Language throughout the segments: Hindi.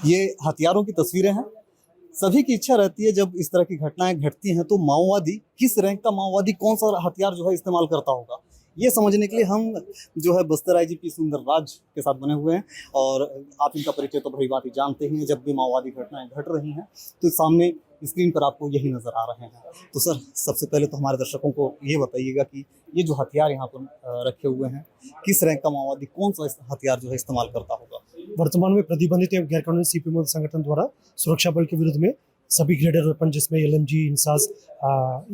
ये हथियारों की तस्वीरें हैं। सभी की इच्छा रहती है जब इस तरह की घटनाएं घटती हैं तो माओवादी किस रैंक का माओवादी कौन सा हथियार जो है इस्तेमाल करता होगा, ये समझने के लिए हम जो है बस्तर आईजीपी सुंदर राज के साथ बने हुए हैं। और आप इनका परिचय तो भली बात ही जानते ही हैं, जब भी माओवादी घटनाएं घट रही हैं तो सामने स्क्रीन पर आपको यही नजर आ रहे हैं। तो सर, सबसे पहले तो हमारे दर्शकों को ये बताइएगा कि ये जो हथियार यहाँ पर रखे हुए हैं, किस रैंक का माओवादी कौन सा हथियार जो है इस्तेमाल करता होगा। वर्तमान में प्रतिबंधित एवं गैरकानूनी सीपीएम संगठन द्वारा सुरक्षा बल के विरुद्ध में सभी ग्रेडेड वेपन जिसमें एलएमजी, इंसास,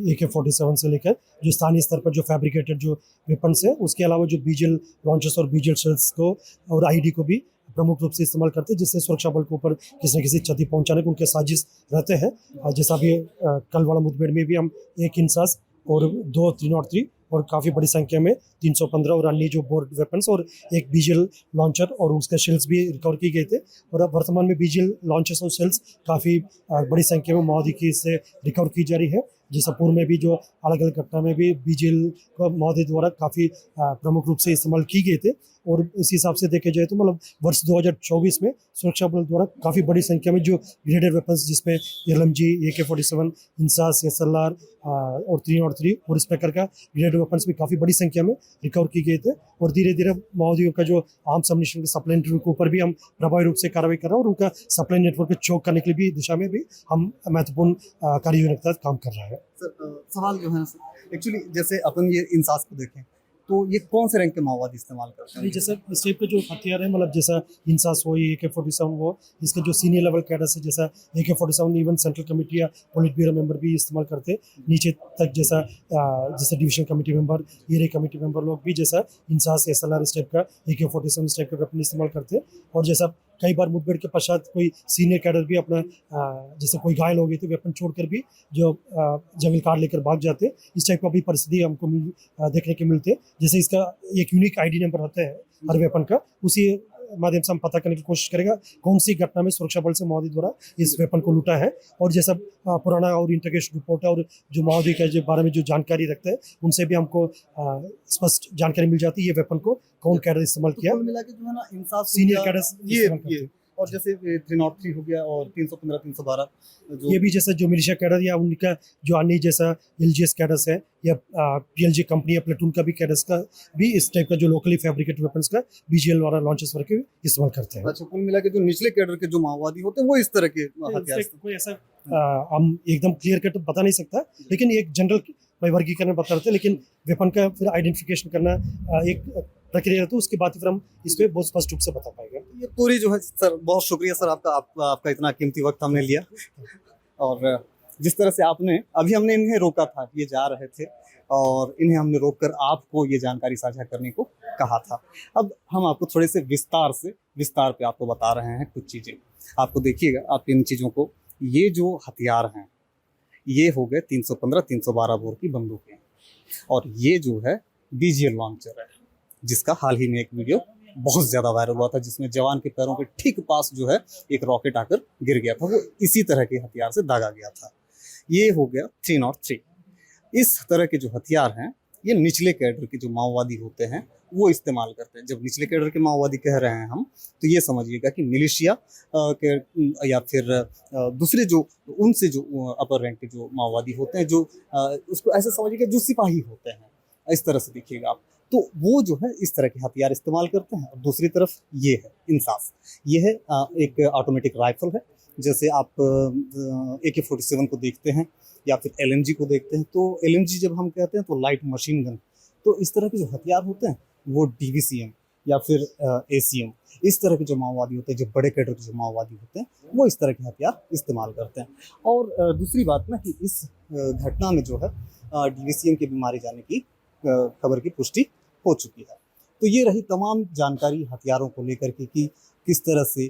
AK-47 से लेकर जो स्थानीय स्तर पर जो फैब्रिकेटेड जो वेपन्स है, उसके अलावा जो बीजल लॉन्चर्स और बीजल शेल्स को और आईडी को भी प्रमुख रूप से इस्तेमाल करते हैं, जिससे सुरक्षा बल के ऊपर किसी न किसी क्षति पहुंचाने के उनके साजिश रहते हैं। जैसा भी कल वाला मुठभेड़ में भी हम एक इंसास और 2 303 और काफ़ी बड़ी संख्या में 315 और अन्य जो बोर्ड वेपन्स और एक बीजल लॉन्चर और उसके शेल्स भी रिकवर किए गए थे। और अब वर्तमान में बीजल लॉन्चर्स और शेल्स काफ़ी बड़ी संख्या में माओवादी की से रिकवर की जा रही है। जैसा पूर्व में भी जो अलग अलग घटना में भी बीजल को माओवादी द्वारा काफ़ी प्रमुख रूप से इस्तेमाल की गए थे। और इस हिसाब से देखे जाए तो मतलब वर्ष 2024 में सुरक्षा बल द्वारा काफ़ी बड़ी संख्या में जो ग्रेडेड वेपन्स जिसमें LMG, AK-47, इंसास, SLR और 303 और इस प्रकार का ग्रेडेड वेपन्स भी काफ़ी बड़ी संख्या में रिकवर की गए थे। और धीरे धीरे माओवादियों का जो आर्म्स अम्युनिशन के सप्लाई नेटवर्क के ऊपर भी हम प्रभावी रूप से कार्रवाई कर रहे हैं और उनका सप्लाई नेटवर्क को चौक करने के लिए भी दिशा में भी हम महत्वपूर्ण कार्य योजना के तहत काम कर रहे हैं। सर, सवाल जो है सर, एक्चुअली जैसे अपन ये इंसास को देखें तो ये कौन से रैंक के माओवादी इस्तेमाल करते हैं? जैसा इस टाइप के जो हथियार है, मतलब जैसा इंसास हो, ये AK-47 हो, इसके जो सीनियर लेवल कैडर्स है, जैसा AK-47 इवन सेंट्रल कमेटी या पोलिट ब्यूरो मेंबर भी इस्तेमाल करते हैं। नीचे तक जैसा जैसे division committee member, area committee member लोग भी जैसा इंसास, SLR इस टाइप का, AK-47 इस टाइप का वेपन इस्तेमाल करते हैं। और जैसा कई बार मुठभेड़ के पश्चात कोई सीनियर कैडर भी अपना जैसे कोई घायल हो गई तो वेपन छोड़कर भी जो जंगल कार लेकर भाग जाते हैं। इस टाइप का भी परिस्थिति हमको देखने के मिलते हैं। जैसे इसका एक यूनिक आईडी नंबर होता है हर वेपन का, उसी माध्यम से हम पता करने की कोशिश करेगा कौन सी घटना में सुरक्षा बल से माओवादी द्वारा इस वेपन को लूटा है। और जैसा पुराना और इंटीग्रेशन रिपोर्ट है और जो माओवादी के बारे में जो जानकारी रखते हैं उनसे भी हमको स्पष्ट जानकारी मिल जाती है ये वेपन को कौन कैडर इस्तेमाल किया। कुल मिला के जो है ना, इंसाफ सीनियर कैडर्स ये और जैसे 303 हो गया और 315 312 ये भी जैसा जो मिलिशिया कैडर या उनका जो अन्य जैसा LGS कैडर्स है या PLG कंपनी या प्लेटून का भी कैडर्स का भी इस टाइप का जो लोकली फैब्रिकेटेड वेपन्स का BGL वाला लॉन्चर्स वर्क इस्तेमाल करते हैं। अच्छा, कुल मिला के जो निचले कैडर के जो माओवादी होते हैं वो इस तरह के हथियार कोई ऐसा हम एकदम क्लियर कट बता नहीं सकता, लेकिन एक जनरल वर्गीकरण बता रहे थे। लेकिन वेपन का फिर आइडेंटिफिकेशन करना एक प्रक्रिया है, तो उसके बाद फिर हम इस पे बहुत स्पष्ट रूप से बता पाएंगे। ये पूरी जो है सर, बहुत शुक्रिया सर आपका इतना कीमती वक्त हमने लिया। और जिस तरह से हमने इन्हें रोका था, ये जा रहे थे और इन्हें हमने रोककर आपको ये जानकारी साझा करने को कहा था। अब हम आपको थोड़े से विस्तार पे आपको बता रहे हैं कुछ चीज़ें। आपको देखिएगा, आप इन चीज़ों को, ये जो हथियार हैं ये हो गए 315 312 बोर की बंदूकें, और ये जो है BGL लॉन्चर है जिसका हाल ही में एक वीडियो बहुत ज़्यादा वायरल हुआ था, जिसमें जवान के पैरों के ठीक पास जो है एक रॉकेट आकर गिर गया था। वो इसी तरह के हथियार से दागा गया था। ये हो गया 303। इस तरह के जो हथियार हैं ये निचले कैडर के जो माओवादी होते हैं वो इस्तेमाल करते हैं। जब निचले कैडर के माओवादी कह रहे हैं हम, तो ये समझिएगा कि मिलिशिया के या फिर दूसरे जो उनसे जो अपर रैंक के जो माओवादी होते हैं, जो उसको ऐसे समझिएगा जो सिपाही होते हैं, इस तरह से देखिएगा आप, तो वो जो है इस तरह के हथियार इस्तेमाल करते हैं। और दूसरी तरफ ये है इंसास, ये है एक ऑटोमेटिक राइफल है। जैसे आप AK-47 को देखते हैं या फिर LMG को देखते हैं, तो LMG जब हम कहते हैं तो लाइट मशीन गन। तो इस तरह के जो हथियार होते हैं वो DVCM या फिर ACM, इस तरह के जो माओवादी होते हैं, जो बड़े कैडर के जो माओवादी होते हैं, वो इस तरह के हथियार इस्तेमाल करते हैं। और दूसरी बात ना कि इस घटना में जो है DVCM के भी मारे जाने की खबर की पुष्टि हो चुकी है। तो ये रही तमाम जानकारी हथियारों को लेकर के कि किस तरह से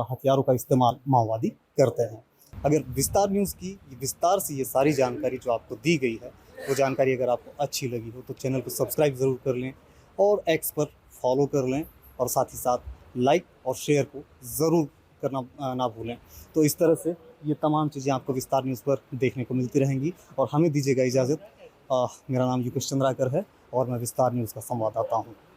हथियारों का इस्तेमाल माओवादी करते हैं। अगर विस्तार न्यूज़ की विस्तार से ये सारी जानकारी जो आपको दी गई है, वो जानकारी अगर आपको अच्छी लगी हो तो चैनल को सब्सक्राइब ज़रूर कर लें और X पर फॉलो कर लें, और साथ ही साथ लाइक और शेयर को ज़रूर करना ना भूलें। तो इस तरह से ये तमाम चीज़ें आपको विस्तार न्यूज़ पर देखने को मिलती रहेंगी। और हमें दीजिएगा इजाज़त। मेरा नाम युकेश चंद्राकर है और मैं विस्तार न्यूज़ का संवाददाता हूँ।